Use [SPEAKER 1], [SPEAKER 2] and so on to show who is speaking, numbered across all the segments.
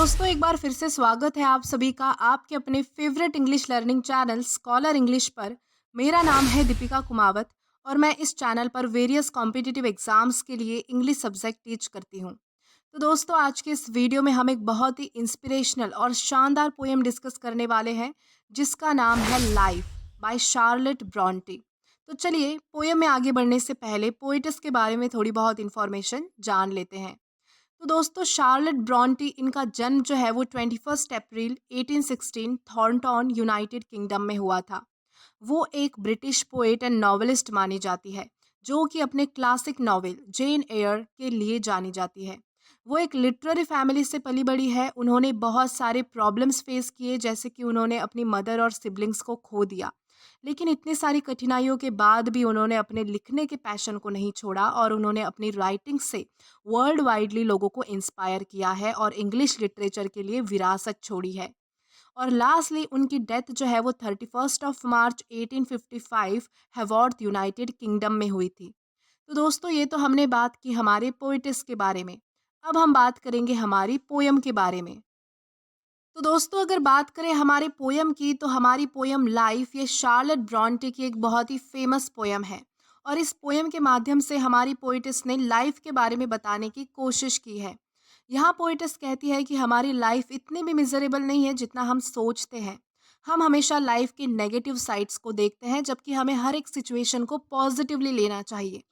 [SPEAKER 1] दोस्तों, एक बार फिर से स्वागत है आप सभी का आपके अपने favourite English learning channel scholar English पर। मेरा नाम है दीपिका कुमावत और मैं इस चैनल पर वेरियस कॉम्पिटिटिव एग्जाम्स के लिए इंग्लिश सब्जेक्ट टीच करती हूँ। तो दोस्तों, आज के इस वीडियो में हम एक बहुत ही इंस्पिरेशनल और शानदार पोएम डिस्कस करने वाले हैं जिसका नाम है लाइफ बाय शार्लेट ब्रॉन्टी। तो चलिए, पोएम में आगे बढ़ने से पहले पोइटस के बारे में थोड़ी बहुत इंफॉर्मेशन जान लेते हैं। तो दोस्तों, शार्लेट ब्रॉन्टी, इनका जन्म जो है वो 21 अप्रैल 1816 थॉर्नटन यूनाइटेड किंगडम में हुआ था। वो एक ब्रिटिश पोएट एंड नॉवेलिस्ट मानी जाती है जो कि अपने क्लासिक नॉवेल जेन एयर के लिए जानी जाती है। वो एक लिटरेरी फैमिली से पली बड़ी है। उन्होंने बहुत सारे प्रॉब्लम्स फेस किए, जैसे कि उन्होंने अपनी मदर और सिबलिंग्स को खो दिया। लेकिन इतनी सारी कठिनाइयों के बाद भी उन्होंने अपने लिखने के पैशन को नहीं छोड़ा और उन्होंने अपनी राइटिंग से वर्ल्ड वाइडली लोगों को इंस्पायर किया है और इंग्लिश लिटरेचर के लिए विरासत छोड़ी है। और लास्टली उनकी डेथ जो है वो 31 मार्च 1855 हैवॉर्थ यूनाइटेड किंगडम में हुई थी। तो दोस्तों, ये तो हमने बात की हमारे पोइटिस के बारे में। अब हम बात करेंगे हमारी पोयम के बारे में। तो दोस्तों, अगर बात करें हमारे पोयम की, तो हमारी पोयम लाइफ ये शार्लेट ब्रॉन्टे की एक बहुत ही फेमस पोयम है। और इस पोयम के माध्यम से हमारी पोइटिस ने लाइफ के बारे में बताने की कोशिश की है। यहाँ पोइटिस कहती है कि हमारी लाइफ इतनी भी मिजरेबल नहीं है जितना हम सोचते हैं। हम हमेशा लाइफ के नेगेटिव साइड्स को देखते हैं, जबकि हमें हर एक सिचुएशन को पॉजिटिवली लेना चाहिए।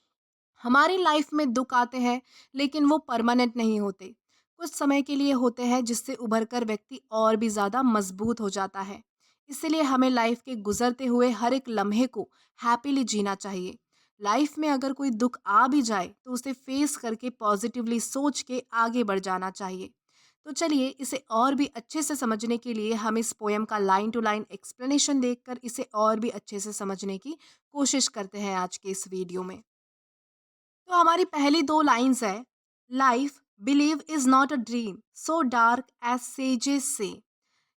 [SPEAKER 1] हमारी लाइफ में दुख आते हैं, लेकिन वो परमानेंट नहीं होते। कुछ समय के लिए होते हैं, जिससे उभरकर व्यक्ति और भी ज़्यादा मजबूत हो जाता है। इसीलिए हमें लाइफ के गुजरते हुए हर एक लम्हे को हैप्पीली जीना चाहिए। लाइफ में अगर कोई दुख आ भी जाए तो उसे फेस करके पॉजिटिवली सोच के आगे बढ़ जाना चाहिए। तो चलिए, इसे और भी अच्छे से समझने के लिए हम इस पोयम का लाइन टू लाइन एक्सप्लेनेशन देखकर इसे और भी अच्छे से समझने की कोशिश करते हैं आज के इस वीडियो में। तो हमारी पहली दो लाइंस है, life believe is not a dream so dark as sages से।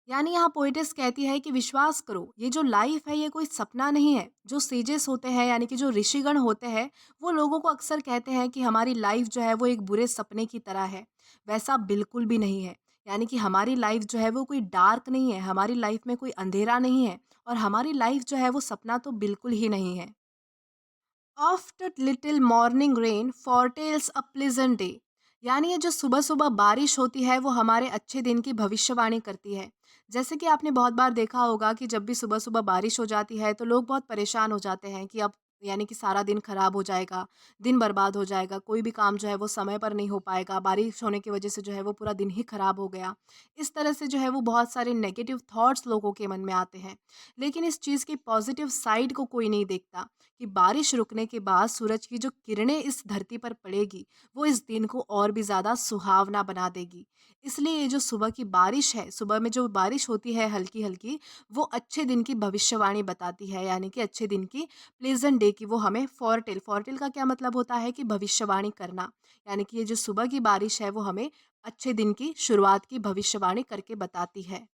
[SPEAKER 1] यानी यहाँ पोइटिस कहती है कि विश्वास करो, ये जो लाइफ है ये कोई सपना नहीं है। जो सेजेस होते हैं यानी कि जो ऋषिगण होते हैं, वो लोगों को अक्सर कहते हैं कि हमारी लाइफ जो है वो एक बुरे सपने की तरह है। वैसा बिल्कुल भी नहीं है। यानी कि हमारी लाइफ जो है वो कोई डार्क नहीं है, हमारी लाइफ में कोई अंधेरा नहीं है और हमारी लाइफ जो है वो सपना तो बिल्कुल ही नहीं है। After little morning rain foretells अ प्लीजेंट डे। यानी ये जो सुबह सुबह बारिश होती है वो हमारे अच्छे दिन की भविष्यवाणी करती है। जैसे कि आपने बहुत बार देखा होगा कि जब भी सुबह सुबह बारिश हो जाती है तो लोग बहुत परेशान हो जाते हैं कि अब यानी कि सारा दिन खराब हो जाएगा, दिन बर्बाद हो जाएगा, कोई भी काम जो है वो समय पर नहीं हो पाएगा, बारिश होने की वजह से जो है वो पूरा दिन ही खराब हो गया। इस तरह से जो है वो बहुत सारे नेगेटिव थॉट्स लोगों के मन में आते हैं। लेकिन इस चीज़ की पॉजिटिव साइड को कोई नहीं देखता कि बारिश रुकने के बाद सूरज की जो किरणें इस धरती पर पड़ेगी, वो इस दिन को और भी ज़्यादा सुहावना बना देगी। इसलिए ये जो सुबह की बारिश है, सुबह में जो बारिश होती है हल्की-हल्की, वो अच्छे दिन की भविष्यवाणी बताती है, यानी कि अच्छे दिन की, प्लेज़ेंट डे की वो हमें फ़ॉरटेल, फ़ॉरटेल का क्या मतलब होता है कि भविष्यवाणी करना। यानी कि ये जो सुबह की बारिश है, वो हमें अच्छे दिन की शुरुआत की भविष्यवाणी करके बताती है।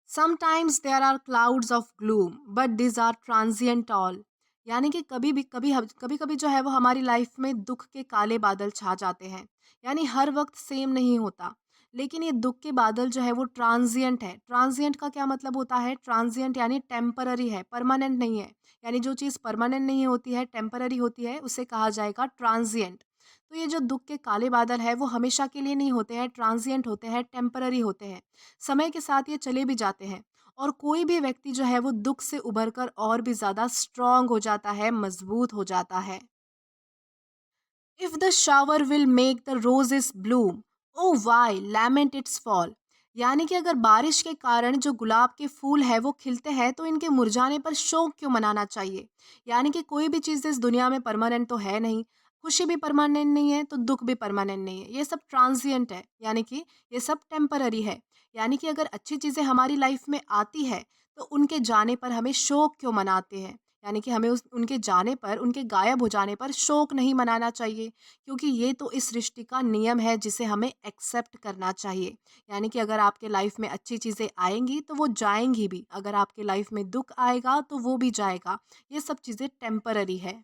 [SPEAKER 1] Sometimes there are clouds of gloom but this are transient all. यानी कि कभी कभी जो है वो हमारी लाइफ में दुख के काले बादल छा जाते हैं। यानी हर वक्त सेम नहीं होता। लेकिन ये दुख के बादल जो है वो ट्रांजिएंट है। ट्रांजिएंट का क्या मतलब होता है? ट्रांजिएंट यानी टेम्पररी है, परमानेंट नहीं है। यानी जो चीज़ परमानेंट नहीं होती है, टेम्पररी होती है, उसे कहा जाएगा ट्रांजिएंट। तो ये जो दुख के काले बादल है वो हमेशा के लिए नहीं होते हैं, ट्रांजिएंट होते हैं, टेम्पररी होते हैं। समय के साथ ये चले भी जाते हैं और कोई भी व्यक्ति जो है वो दुख से उभरकर और भी ज़्यादा स्ट्रांग हो जाता है, मजबूत हो जाता है। If the shower will make the roses bloom, oh why lament its fall. यानी कि अगर बारिश के कारण जो गुलाब के फूल है वो खिलते हैं तो इनके मुरझाने पर शोक क्यों मनाना चाहिए। यानी कि कोई भी चीज़ इस दुनिया में परमानेंट तो है नहीं। खुशी भी परमानेंट नहीं है तो दुख भी परमानेंट नहीं है, ये सब ट्रांजिएंट है, यानी कि ये सब टेम्पररी है। यानी कि अगर अच्छी चीज़ें हमारी लाइफ में आती है तो उनके जाने पर हमें शोक क्यों मनाते हैं। यानी कि हमें उस उनके जाने पर, उनके गायब हो जाने पर शोक नहीं मनाना चाहिए, क्योंकि ये तो इस सृष्टि का नियम है जिसे हमें एक्सेप्ट करना चाहिए। यानी कि अगर आपके लाइफ में अच्छी चीज़ें आएँगी तो वो जाएँगी भी, अगर आपके लाइफ में दुःख आएगा तो वो भी जाएगा। ये सब चीज़ें टेम्पररी है।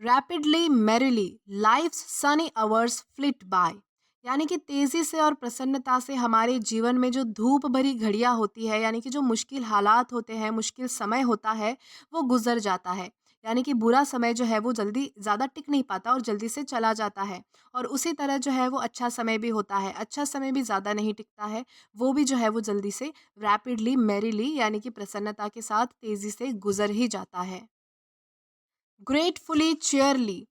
[SPEAKER 1] Rapidly, merrily, life's sunny hours flit by। यानी कि तेज़ी से और प्रसन्नता से हमारे जीवन में जो धूप भरी घड़ियाँ होती है, यानी कि जो मुश्किल हालात होते हैं, मुश्किल समय होता है, वो गुज़र जाता है। यानी कि बुरा समय जो है वो जल्दी ज़्यादा टिक नहीं पाता और जल्दी से चला जाता है। और उसी तरह जो है वो अच्छा समय भी होता है, अच्छा समय भी ज़्यादा नहीं टिकता है, वो भी जो है वो जल्दी से रैपिडली, मेरीली यानी कि प्रसन्नता के साथ तेज़ी से गुज़र ही जाता है। Gratefully, cheerily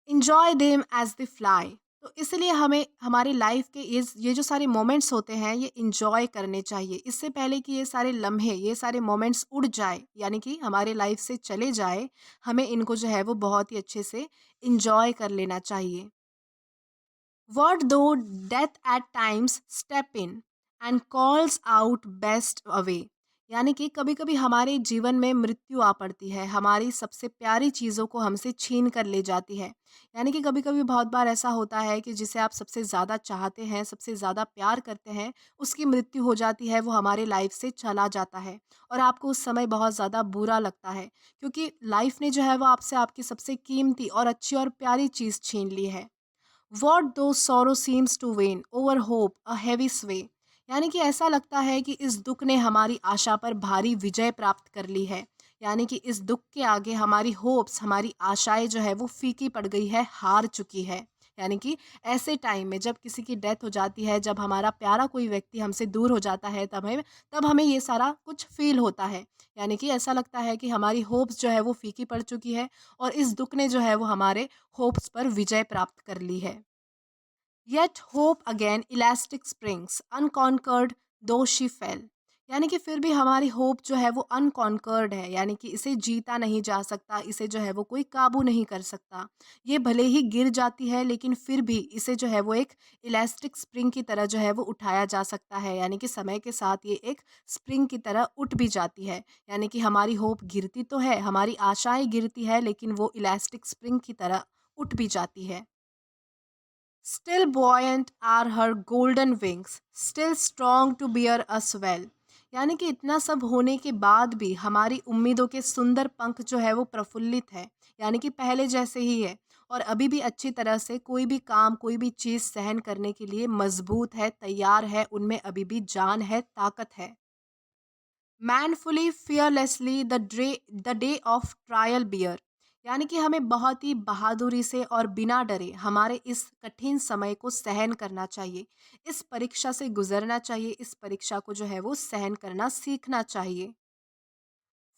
[SPEAKER 1] enjoy them as they fly. तो इसलिए हमें हमारी लाइफ के इस ये जो सारे मोमेंट्स होते हैं ये एन्जॉय करने चाहिए। इससे पहले कि ये सारे लम्हे, ये सारे मोमेंट्स उड़ जाए यानी कि हमारे लाइफ से चले जाए, हमें इनको जो है वो बहुत ही अच्छे से एन्जॉय कर लेना चाहिए। What though death at times step in and calls out best away। यानी कि कभी-कभी हमारे जीवन में मृत्यु आ पड़ती है, हमारी सबसे प्यारी चीज़ों को हमसे छीन कर ले जाती है। यानी कि कभी-कभी बहुत बार ऐसा होता है कि जिसे आप सबसे ज़्यादा चाहते हैं, सबसे ज़्यादा प्यार करते हैं, उसकी मृत्यु हो जाती है, वो हमारे लाइफ से चला जाता है और आपको उस समय बहुत ज़्यादा बुरा लगता है क्योंकि लाइफ ने जो है वो आपसे आपकी सबसे कीमती और अच्छी और प्यारी चीज़ छीन ली है। What though sorrow seems to wane over hope a heavy sway। यानी कि ऐसा लगता है कि इस दुख ने हमारी आशा पर भारी विजय प्राप्त कर ली है। यानी कि इस दुख के आगे हमारी होप्स, हमारी आशाएं जो है वो फीकी पड़ गई है, हार चुकी है। यानी कि ऐसे टाइम में जब किसी की डेथ हो जाती है, जब हमारा प्यारा कोई व्यक्ति हमसे दूर हो जाता है, तब हमें ये सारा कुछ फील होता है। यानी कि ऐसा लगता है कि हमारी होप्स जो है वो फीकी पड़ चुकी है और इस दुख ने जो है वो हमारे होप्स पर विजय प्राप्त कर ली है। Yet hope again elastic springs unconquered though she fell। यानी कि फिर भी हमारी होप जो है वो अनकॉन्कर्ड है, यानी कि इसे जीता नहीं जा सकता, इसे जो है वो कोई काबू नहीं कर सकता। ये भले ही गिर जाती है लेकिन फिर भी इसे जो है वो एक इलास्टिक स्प्रिंग की तरह जो है वो उठाया जा सकता है। यानी कि समय के साथ ये एक स्प्रिंग की तरह उठ भी जाती है। यानी कि हमारी होप गिरती तो है, हमारी आशाएं गिरती है, लेकिन वो इलास्टिक स्प्रिंग की तरह उठ भी जाती है। Still buoyant are her golden wings, still strong to bear us well। यानी कि इतना सब होने के बाद भी हमारी उम्मीदों के सुंदर पंख जो है वो प्रफुल्लित है, यानी कि पहले जैसे ही है और अभी भी अच्छी तरह से कोई भी काम, कोई भी चीज़ सहन करने के लिए मजबूत है, तैयार है, उनमें अभी भी जान है, ताकत है। Manfully fearlessly the day of trial bear. यानी कि हमें बहुत ही बहादुरी से और बिना डरे हमारे इस कठिन समय को सहन करना चाहिए, इस परीक्षा से गुजरना चाहिए, इस परीक्षा को जो है वो सहन करना सीखना चाहिए।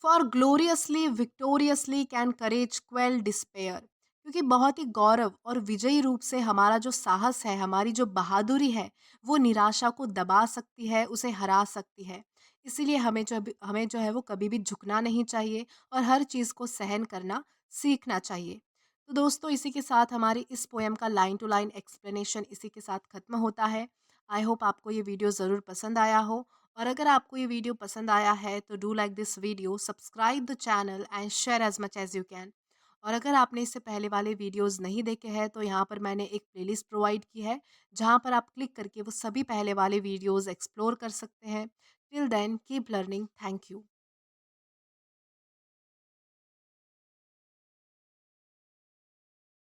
[SPEAKER 1] For gloriously victoriously can courage quell despair. क्योंकि बहुत ही गौरव और विजयी रूप से हमारा जो साहस है, हमारी जो बहादुरी है, वो निराशा को दबा सकती है, उसे हरा सकती है। इसीलिए हमें जो है वो कभी भी झुकना नहीं चाहिए और हर चीज़ को सहन करना सीखना चाहिए। तो दोस्तों, इसी के साथ हमारी इस पोएम का लाइन टू लाइन एक्सप्लेनेशन इसी के साथ खत्म होता है। आई होप आपको ये वीडियो ज़रूर पसंद आया हो और अगर आपको ये वीडियो पसंद आया है तो do like this video, subscribe the channel and share as much as you can. और अगर आपने इससे पहले वाले वीडियोस नहीं देखे हैं तो यहाँ पर मैंने एक प्लेलिस्ट प्रोवाइड की है जहाँ पर आप क्लिक करके वो सभी पहले वाले वीडियोस एक्सप्लोर कर सकते हैं। Till then keep learning. Thank you.